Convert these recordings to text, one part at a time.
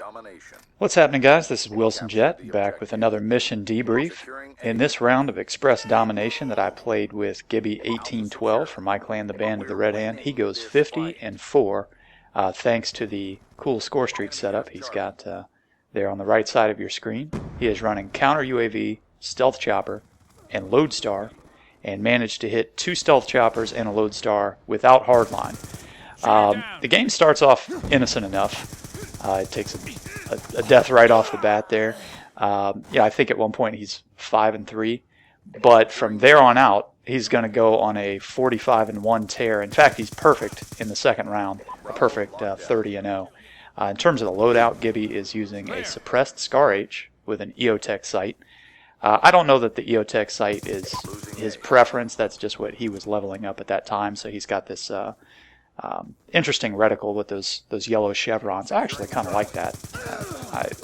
Domination. What's happening, guys? This is Wilson Jet, back with another mission debrief. In this round of Express Domination that I played with Gibby 1812 from my clan, the Band of the Red Hand, he goes 50-4, thanks to the cool score streak setup he's got there on the right side of your screen. He is running Counter UAV, Stealth Chopper, and Lodestar, and managed to hit 2 Stealth Choppers and a Lodestar without Hardline. The game starts off innocent enough. It takes a death right off the bat there. I think at one point he's 5-3, but from there on out, he's going to go on a 45-1 tear. In fact, he's perfect in the second round, a perfect 30-0. In terms of the loadout, Gibby is using a suppressed Scar H with an EOTech sight. I don't know that the EOTech sight is his preference. That's just what he was leveling up at that time. So he's got this interesting reticle with those yellow chevrons. I actually kind of like that.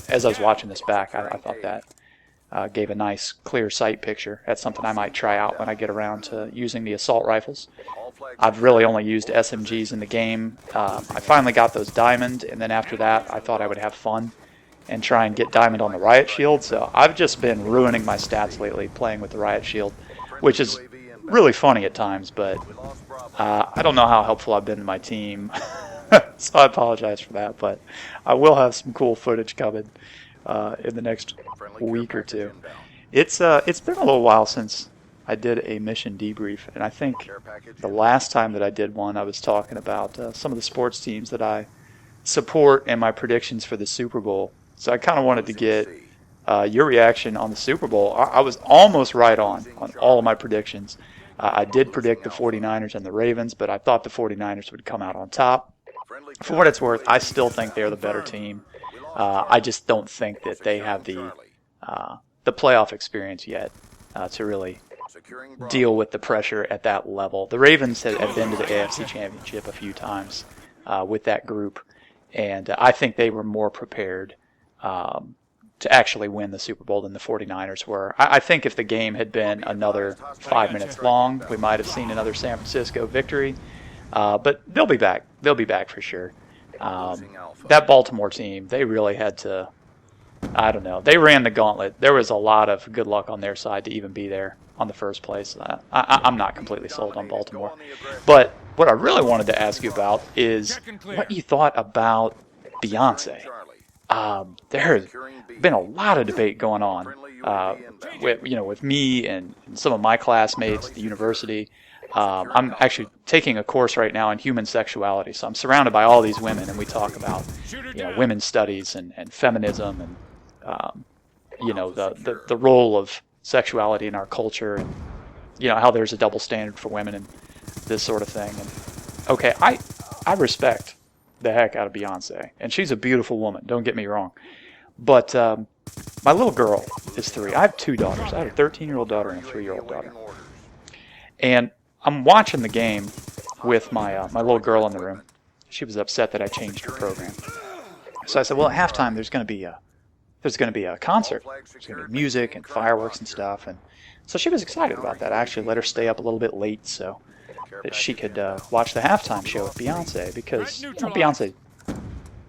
As I was watching this back, I thought that gave a nice clear sight picture. That's something I might try out when I get around to using the assault rifles. I've really only used SMGs in the game. I finally got those diamond, and then after that I thought I would have fun and try and get diamond on the riot shield. So I've just been ruining my stats lately playing with the riot shield, which is really funny at times, but I don't know how helpful I've been to my team, so I apologize for that, but I will have some cool footage coming in the next week or two. It's been a little while since I did a mission debrief, and I think the last time that I did one, I was talking about some of the sports teams that I support and my predictions for the Super Bowl. So I kind of wanted to get your reaction on the Super Bowl. I was almost right on all of my predictions. I did predict the 49ers and the Ravens, but I thought the 49ers would come out on top. For what it's worth, I still think they're the better team. I just don't think that they have the playoff experience yet to really deal with the pressure at that level. The Ravens have been to the AFC Championship a few times with that group, and I think they were more prepared to actually win the Super Bowl than the 49ers were. I think if the game had been another 5 minutes long, we might have seen another San Francisco victory. But they'll be back. They'll be back for sure. That Baltimore team, they really had to, I don't know, they ran the gauntlet. There was a lot of good luck on their side to even be there on the first place. I'm not completely sold on Baltimore. But what I really wanted to ask you about is what you thought about Beyonce. There has been a lot of debate going on with me and some of my classmates at the university. I'm actually taking a course right now in human sexuality, so I'm surrounded by all these women, and we talk about women's studies and feminism and the role of sexuality in our culture, and how there's a double standard for women and this sort of thing. And okay, I respect the heck out of Beyonce, and she's a beautiful woman, don't get me wrong, but my little girl is 3. I have 2 daughters. I have a 13-year-old daughter and a 3-year-old daughter, and I'm watching the game with my little girl in the room. She was upset that I changed her program, so I said, well, at halftime there's going to be a concert. There's going to be music and fireworks and stuff, and so she was excited about that. I actually let her stay up a little bit late so that she could watch the halftime show with Beyonce, because Beyonce,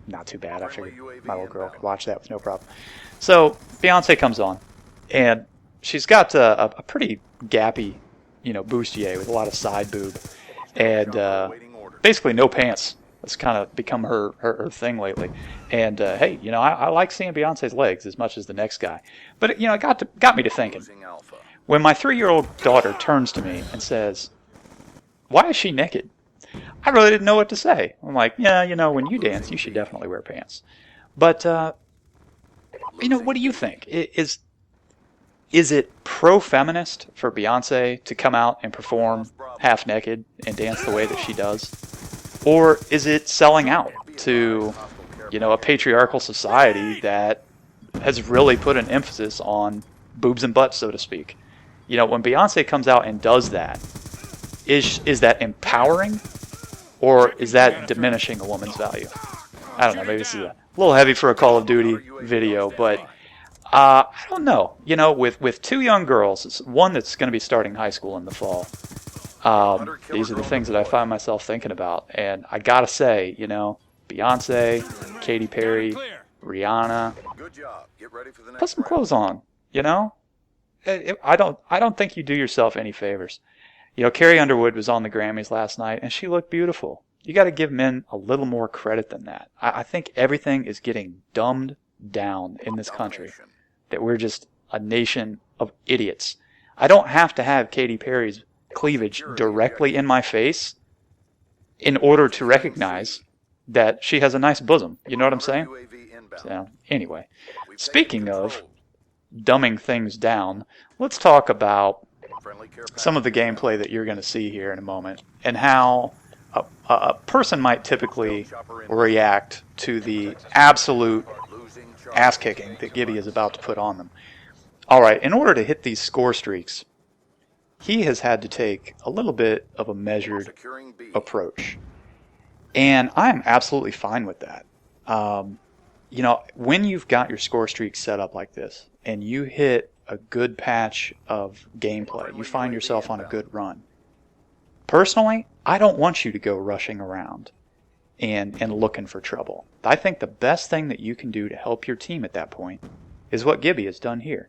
not too bad. I figured my little girl could watch that with no problem. So Beyonce comes on, and she's got a pretty gappy, bustier with a lot of side boob, and basically no pants. That's kind of become her thing lately. And hey, I like seeing Beyonce's legs as much as the next guy. But it got me to thinking. When my 3-year-old daughter turns to me and says, "Why is she naked?" I really didn't know what to say. I'm like, yeah, when you dance, you should definitely wear pants. But, what do you think? Is it pro-feminist for Beyonce to come out and perform half-naked and dance the way that she does? Or is it selling out to, a patriarchal society that has really put an emphasis on boobs and butts, so to speak? When Beyonce comes out and does that, is that empowering, or is that diminishing a woman's value? I don't know. Maybe this is a little heavy for a Call of Duty video, but I don't know. With 2 young girls, one that's going to be starting high school in the fall, these are the things that I find myself thinking about. And I gotta say, Beyonce, Katy Perry, Rihanna. Good job. Get ready for the next Put some round. clothes on, you know? I don't think you do yourself any favors. You know, Carrie Underwood was on the Grammys last night, and she looked beautiful. You got to give men a little more credit than that. I think everything is getting dumbed down in this country. That we're just a nation of idiots. I don't have to have Katy Perry's cleavage directly in my face in order to recognize that she has a nice bosom. You know what I'm saying? So, anyway, speaking of dumbing things down, let's talk about some of the gameplay that you're going to see here in a moment and how a person might typically react to the absolute ass-kicking that Gibby is about to put on them. Alright, in order to hit these score streaks, he has had to take a little bit of a measured approach. And I'm absolutely fine with that. You know, when you've got your score streak set up like this, and you hit a good patch of gameplay, you find yourself on a good run. Personally, I don't want you to go rushing around and looking for trouble. I think the best thing that you can do to help your team at that point is what Gibby has done here.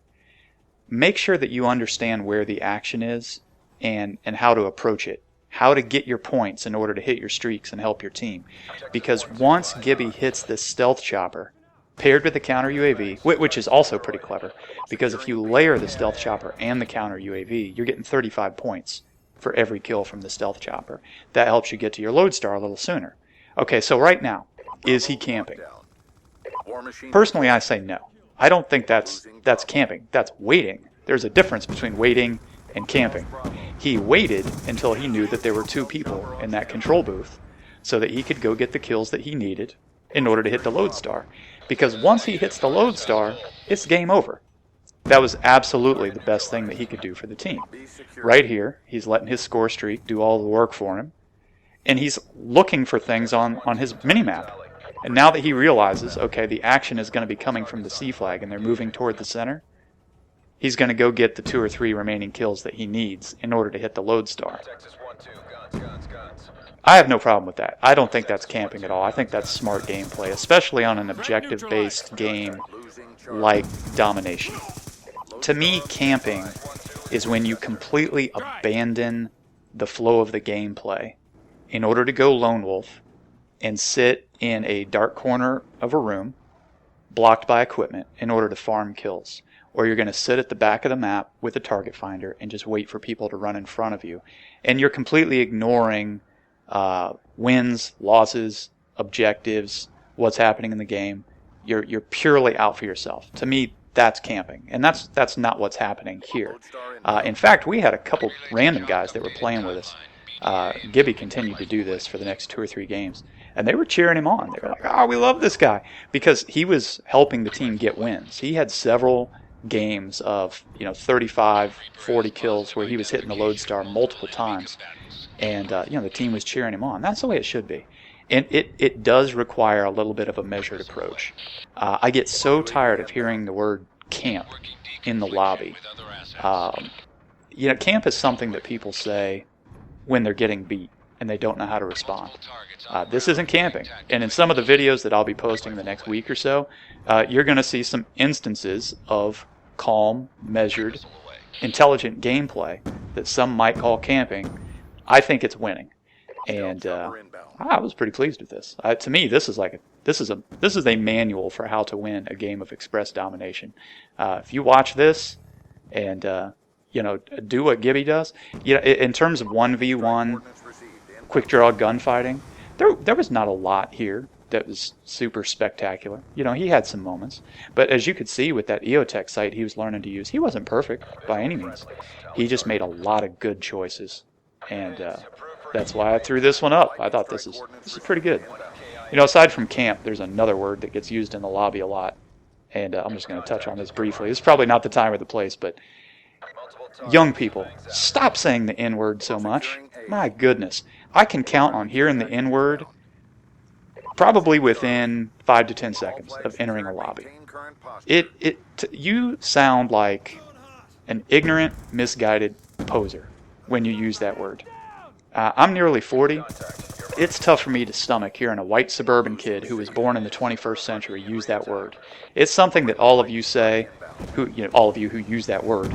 Make sure that you understand where the action is and how to approach it. How to get your points in order to hit your streaks and help your team. Because once Gibby hits this stealth chopper, paired with the counter UAV, which is also pretty clever, because if you layer the stealth chopper and the counter UAV, you're getting 35 points for every kill from the stealth chopper. That helps you get to your lodestar a little sooner. Okay, so right now, is he camping? Personally, I say no. I don't think that's camping. That's waiting. There's a difference between waiting and camping. He waited until he knew that there were two people in that control booth so that he could go get the kills that he needed in order to hit the lodestar. Because once he hits the lodestar, it's game over. That was absolutely the best thing that he could do for the team. Right here, he's letting his score streak do all the work for him. And he's looking for things on his minimap. And now that he realizes, okay, the action is going to be coming from the C flag and they're moving toward the center, he's going to go get the 2 or 3 remaining kills that he needs in order to hit the lodestar. I have no problem with that. I don't think that's camping at all. I think that's smart gameplay, especially on an objective-based game like Domination. To me, camping is when you completely abandon the flow of the gameplay in order to go lone wolf and sit in a dark corner of a room blocked by equipment in order to farm kills. Or you're going to sit at the back of the map with a target finder and just wait for people to run in front of you. And you're completely ignoring wins, losses, objectives, what's happening in the game. You're purely out for yourself. To me, that's camping. And that's not what's happening here. In fact, we had a couple random guys that were playing with us. Gibby continued to do this for the next 2 or 3 games. And they were cheering him on. They were like, oh, we love this guy. Because he was helping the team get wins. He had several games of 35, 40 kills where he was hitting the lodestar multiple times. And the team was cheering him on. That's the way it should be. And it does require a little bit of a measured approach. I get so tired of hearing the word camp in the lobby. Camp is something that people say when they're getting beat and they don't know how to respond. This isn't camping. And in some of the videos that I'll be posting in the next week or so, you're going to see some instances of calm, measured, intelligent gameplay that some might call camping. I think it's winning. And I was pretty pleased with this. To me, this is a manual for how to win a game of Express Domination. If you watch this and do what Gibby does, in terms of 1v1 quick draw gunfighting, there was not a lot here that was super spectacular. He had some moments, but as you could see with that EOTech sight he was learning to use, he wasn't perfect by any means. He just made a lot of good choices, and that's why I threw this one up. I thought this is pretty good. Aside from camp, there's another word that gets used in the lobby a lot, and I'm just going to touch on this briefly. It's probably not the time or the place, but young people, stop saying the N-word so much. My goodness. I can count on hearing the N-word probably within 5 to 10 seconds of entering a lobby. You sound like an ignorant, misguided poser when you use that word. I'm nearly 40, it's tough for me to stomach hearing a white suburban kid who was born in the 21st century use that word. It's something that all of you say, all of you who use that word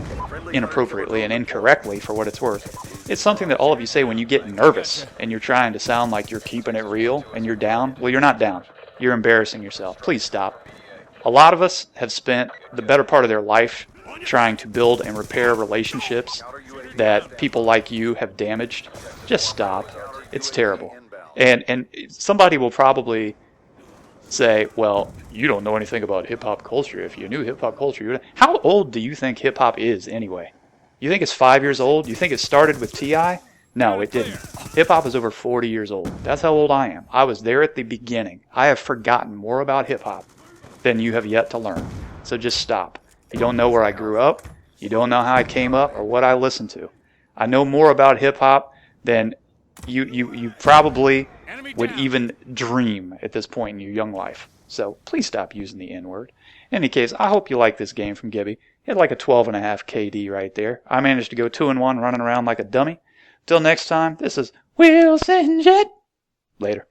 inappropriately and incorrectly for what it's worth. It's something that all of you say when you get nervous and you're trying to sound like you're keeping it real and you're down. Well, you're not down. You're embarrassing yourself. Please stop. A lot of us have spent the better part of their life trying to build and repair relationships that people like you have damaged. Just stop. It's terrible. And somebody will probably say, well, you don't know anything about hip-hop culture. If you knew hip-hop culture, you would. How old do you think hip-hop is anyway? You think it's 5 years old? You think it started with T.I.? No, it didn't. Hip-hop is over 40 years old. That's how old I am. I was there at the beginning. I have forgotten more about hip-hop than you have yet to learn. So just stop. You don't know where I grew up. You don't know how I came up or what I listened to. I know more about hip-hop than you probably would even dream at this point in your young life. So please stop using the N-word. In any case, I hope you like this game from Gibby. He had like a 12.5 KD right there. I managed to go 2-1 running around like a dummy. Till next time, this is Wilson Jet. Later.